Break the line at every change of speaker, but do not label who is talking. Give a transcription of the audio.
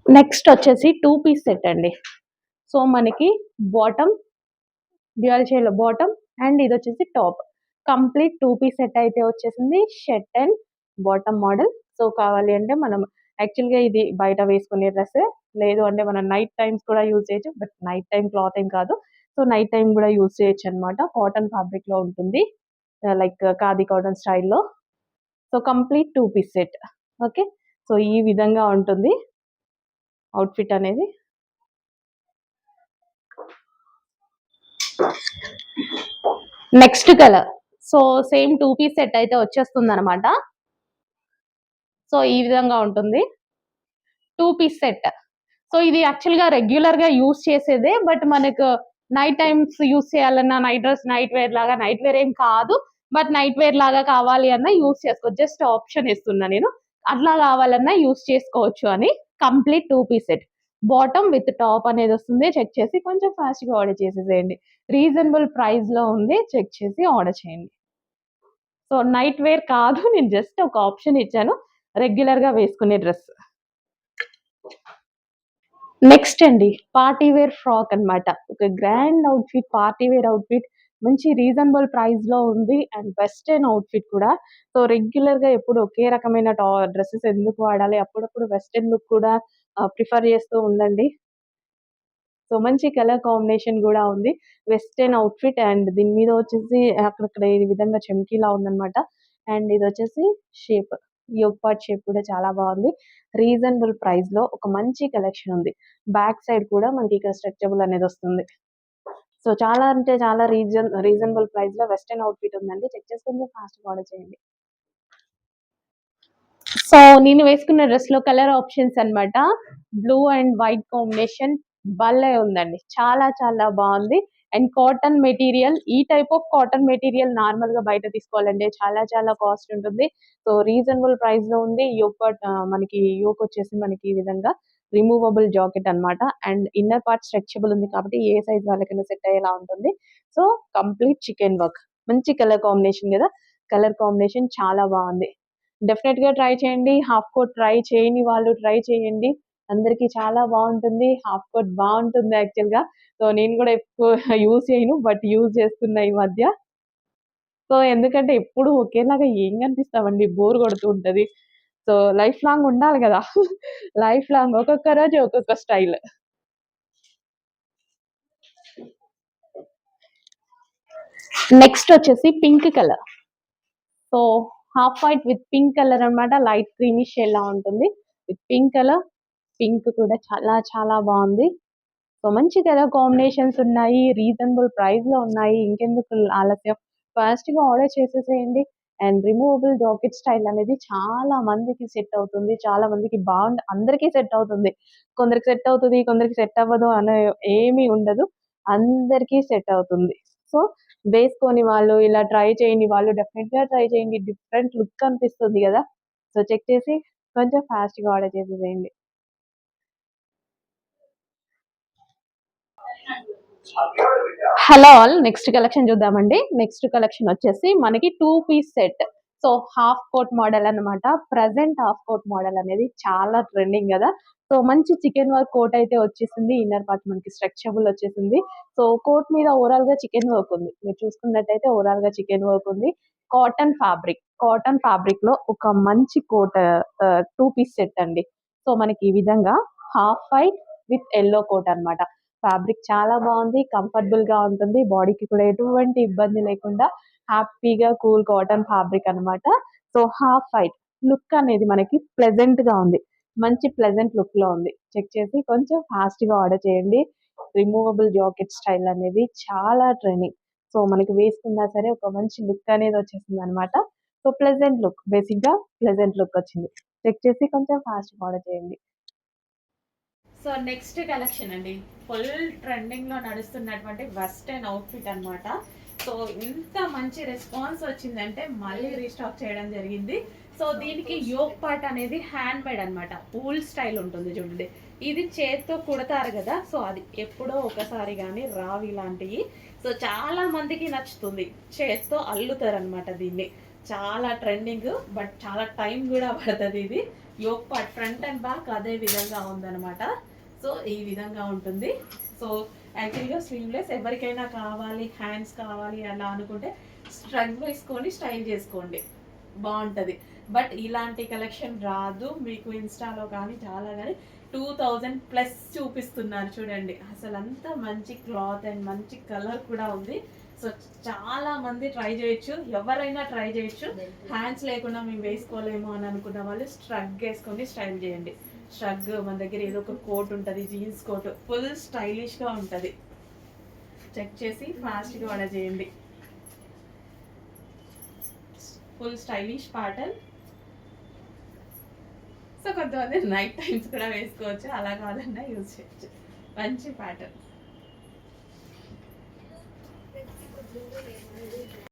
Next వచ్చేసి 2 piece set అండి. So మనకి బాటమ్ డ్యూయల్ షేడ్‌లో బాటమ్ అండ్ ఇదొచ్చేసి టాప్. కంప్లీట్ 2 పీస్ సెట్ అయితే వచ్చేసింది. Shirt and bottom model. So కావాలి అంటే మనం యాక్చువల్‌గా ఇది బయట వేసుకునే డ్రెస్సే. లేదు అంటే మనం నైట్ టైమ్స్ కూడా యూజ్ చేయొచ్చు. బట్ నైట్ టైమ్ క్లాత్ ఏం కాదు. సో నైట్ టైమ్ కూడా యూజ్ చేయొచ్చనమాట. కాటన్ ఫ్యాబ్రిక్‌లో ఉంటుంది. లైక్ ఖాదీ కాటన్ స్టైల్‌లో. So complete 2 piece set. Okay. So ఈ విధంగా ఉంటుంది అవుట్‌ఫిట్ అనేది. Next colour. So same 2 piece set అయితే వచ్చేస్తుందనమాట. సో ఈ విధంగా ఉంటుంది 2 పీస్ సెట్. సో ఇది యాక్చువల్‌గా రెగ్యులర్‌గా యూజ్ చేసేదే. బట్ మనకు నైట్ టైమ్స్ యూజ్ చేయాలన్నా నైట్ డ్రెస్, నైట్ వేర్ లాగా నైట్ వేర్ ఏం కాదు. బట్ నైట్ వేర్ లాగా కావాలి అన్నా యూజ్ చేసుకోవచ్చు. జస్ట్ ఆప్షన్ ఇస్తున్నా నేను. అట్లా కావాలన్నా యూజ్ చేసుకోవచ్చు అని. Complete 2 piece set. Bottom with top అనేది వస్తుంది. చెక్ చేసి కొంచెం ఫాస్ట్‌గా ఆర్డర్ చేసేసేయండి. రీజనబుల్ ప్రైస్‌లో ఉంది. చెక్ చేసి ఆర్డర్ చేయండి. సో నైట్ వేర్ కాదు. నేను జస్ట్ ఒక ఆప్షన్ ఇచ్చాను. రెగ్యులర్‌గా వేసుకునే డ్రెస్. నెక్స్ట్ అండి పార్టీ వేర్ ఫ్రాక్ అన్నమాట. ఒక grand outfit, party wear outfit మంచి రీజనబుల్ ప్రైస్‌లో ఉంది. అండ్ వెస్టర్న్ అవుట్‌ఫిట్ కూడా. సో రెగ్యులర్‌గా ఎప్పుడు ఒకే రకమైన డ్రెసెస్ ఎందుకు వాడాలి? అప్పుడప్పుడు వెస్టర్న్ లుక్ కూడా ప్రిఫర్ చేస్తూ ఉండండి. సో మంచి కలర్ కాంబినేషన్ గూడా ఉంది. వెస్టర్న్ అవుట్‌ఫిట్ అండ్ దీని మీద వచ్చేసి అక్కడక్కడ ఈ విధంగా చమ్కీలా ఉందన్నమాట. అండ్ ఇదొచ్చేసి షేప్. యోగ్ పార్ట్ షేప్ కూడా చాలా బాగుంది. రీజనబుల్ ప్రైస్‌లో ఒక మంచి కలెక్షన్ ఉంది. బ్యాక్ సైడ్ కూడా మనకి ఇక్కడ స్ట్రెచబుల్ అనేది వస్తుంది. సో చాలా అంటే చాలా రీజనబుల్ ప్రైస్‌లో వెస్టర్న్ అవుట్‌ఫిట్ ఉందండి. చెక్ చేసి కొంచెం ఫాస్ట్‌గా ఆర్డర్ చేయండి. సో నేను వేసుకున్న డ్రెస్‌లో కలర్ ఆప్షన్స్ అన్నమాట. బ్లూ అండ్ వైట్ కాంబినేషన్ భలే ఉందండి. చాలా చాలా బావుంది. అండ్ కాటన్ మెటీరియల్ ఈ టైప్ ఆఫ్ కాటన్ మెటీరియల్ నార్మల్‌గా బయట తీసుకోవాలంటే చాలా చాలా కాస్ట్ ఉంటుంది. సో రీజనబుల్ ప్రైస్‌లో ఉంది. మనకి యోక్ వచ్చేసి మనకి ఈ విధంగా రిమూవబుల్ జాకెట్ అన్నమాట. అండ్ ఇన్నర్ పార్ట్ స్ట్రెచబుల్ ఉంది కాబట్టి ఏ సైజ్ వాళ్ళకైనా సెట్ అయ్యేలా ఉంటుంది. So complete chicken work. మంచి కలర్ కాంబినేషన్ గదా! కలర్ కాంబినేషన్ చాలా బావుంది. డెఫినెట్‌గా ట్రై చేయండి. హాఫ్ కోట్ ట్రై చేయని వాళ్ళు ట్రై చేయండి. అందరికి చాలా బావుంటుంది. హాఫ్ కోట్ బావుంటుంది యాక్చువల్‌గా. సో నేను గూడా ఎక్కువ యూజ్ చేయను. బట్ యూజ్ చేస్తున్నా ఈ మధ్య. సో ఎందుకంటే ఎప్పుడు ఒకేలాగా ఏం కనిపిస్తామండి. బోర్ కొడుతూ ఉంటది. సో లైఫ్ లాంగ్ ఉండాలి గదా! లైఫ్ లాంగ్ ఒక్కొక్క రోజు ఒక్కొక్క స్టైల్. నెక్స్ట్ వచ్చేసి pink colour. So half white with pink colour అన్నమాట. లైట్ క్రీమిష్ షేడ్‌లా ఉంటుంది. With pink colour. పింక్ కూడా చాలా చాలా బావుంది. సో మంచి కలర్ కాంబినేషన్స్ ఉన్నాయి. రీజనబుల్ ప్రైస్‌లో ఉన్నాయి. ఇంకెందుకు ఆలస్యం ఫాస్ట్‌గా ఆర్డర్ చేసేసేయండి. అండ్ రిమూవబుల్ జాకెట్ స్టైల్ అనేది చాలా మందికి సెట్ అవుతుంది. చాలా మందికి అందరికీ సెట్ అవుతుంది. కొందరికి సెట్ అవుతది, కొందరికి సెట్ అవ్వదు అనే ఏమీ ఉండదు. అందరికీ సెట్ అవుతుంది. సో వేసుకోని వాళ్ళు, ఇలా ట్రై చేయని వాళ్ళు డెఫినిట్‌గా ట్రై చేయండి. డిఫరెంట్ లుక్ అనిపిస్తుంది గదా! సో చెక్ చేసి కొంచెం ఫాస్ట్‌గా ఆర్డర్ చేసేసేయండి. Hello all. నెక్స్ట్ కలెక్షన్ చూద్దామండి. నెక్స్ట్ కలెక్షన్ వచ్చేసి మనకి 2 piece set. So half coat model అన్నమాట. ప్రెజెంట్ హాఫ్ కోట్ మోడల్ అనేది చాలా ట్రెండింగ్ గదా! సో మంచి చికెన్ వర్క్ కోట్ అయితే వచ్చేసింది. ఇన్నర్ పార్ట్ మనకి స్ట్రెచబుల్ వచ్చేసింది. సో కోట్ మీద ఓవరాల్‌గా చికెన్ వర్క్ ఉంది. మీరు చూసుకున్నట్టయితే ఓవరాల్‌గా చికెన్ వర్క్ ఉంది. Cotton fabric. కాటన్ ఫ్యాబ్రిక్‌లో ఒక మంచి కోట్ 2 పీస్ సెట్ అండి. సో మనకి ఈ విధంగా half white with yellow coat అన్నమాట. ఫ్యాబ్రిక్ చాలా బాగుంది. కంఫర్టబుల్‌గా ఉంటుంది. బాడీకి కూడా ఎటువంటి ఇబ్బంది లేకుండా హ్యాపీగా కూల్ కాటన్ ఫ్యాబ్రిక్ అన్నమాట. సో హాఫ్ వైట్ లుక్ అనేది మనకి ప్లెజెంట్‌గా ఉంది. మంచి ప్లెజెంట్ లుక్‌లో ఉంది. చెక్ చేసి కొంచెం ఫాస్ట్‌గా ఆర్డర్ చేయండి. రిమూవబుల్ జాకెట్ స్టైల్ అనేది చాలా ట్రెండింగ్. సో మనకి వేసుకున్నా సరే ఒక మంచి లుక్ అనేది వచ్చేసిందన్నమాట. సో ప్లెజెంట్ లుక్ బేసిక్‌గా ప్లెజెంట్ లుక్ వచ్చింది. చెక్ చేసి కొంచెం ఫాస్ట్‌గా ఆర్డర్ చేయండి. సో నెక్స్ట్ కలెక్షన్ అండి. ఫుల్ ట్రెండింగ్‌లో నడుస్తున్నటువంటి వెస్టర్న్ అవుట్‌ఫిట్ అన్నమాట. సో ఇంత మంచి రెస్పాన్స్ వచ్చిందంటే మళ్ళీ రీస్టాక్ చేయడం జరిగింది. సో దీనికి యోక్ పార్ట్ అనేది హ్యాండ్ మేడ్ అన్నమాట. వూల్ స్టైల్ ఉంటుంది చూడండి. ఇది చేత్తో కుడతారు కదా! సో అది ఎప్పుడో ఒకసారి గానీ రావు ఇలాంటియి. సో చాలా మందికి నచ్చుతుంది. చేత్తో అల్లుతారన్నమాట దీన్ని. చాలా ట్రెండింగ్. బట్ చాలా టైం గూడా పడతది ఇది. Yoke part front and back అదే విధంగా ఉందన్నమాట. సో ఈ విధంగా ఉంటుంది. సో యాక్చువల్గా స్లీవ్లెస్ ఎవరికైనా కావాలి, హ్యాండ్స్ కావాలి అలా అనుకుంటే స్ట్రగ్ వేసుకొని స్టైల్ చేసుకోండి, బాగుంటుంది. బట్ ఇలాంటి కలెక్షన్ రాదు మీకు ఇన్స్టాలో కానీ చాలా, కానీ 2000+ చూపిస్తున్నారు చూడండి. అసలు అంత మంచి క్లాత్ అండ్ మంచి కలర్ కూడా ఉంది. సో చాలా మంది ట్రై చేయొచ్చు, ఎవరైనా ట్రై చేయొచ్చు. హ్యాండ్స్ లేకుండా మేము వేసుకోలేము అని అనుకున్న వాళ్ళు స్ట్రగ్ వేసుకొని స్టైల్ చేయండి. స్ట్రగ్ మన దగ్గర ఏదో ఒక కోట్ ఉంటుంది, జీన్స్ కోట్, ఫుల్ స్టైలిష్గా ఉంటుంది. చెక్ చేసి ఫాస్ట్గా ఆర్డర్ చేయండి. Full stylish pattern. సో కొంతమంది నైట్ టైమ్స్ కూడా వేసుకోవచ్చు, అలా కాదన్నా యూజ్ చేయొచ్చు. మంచి ప్యాటర్న్.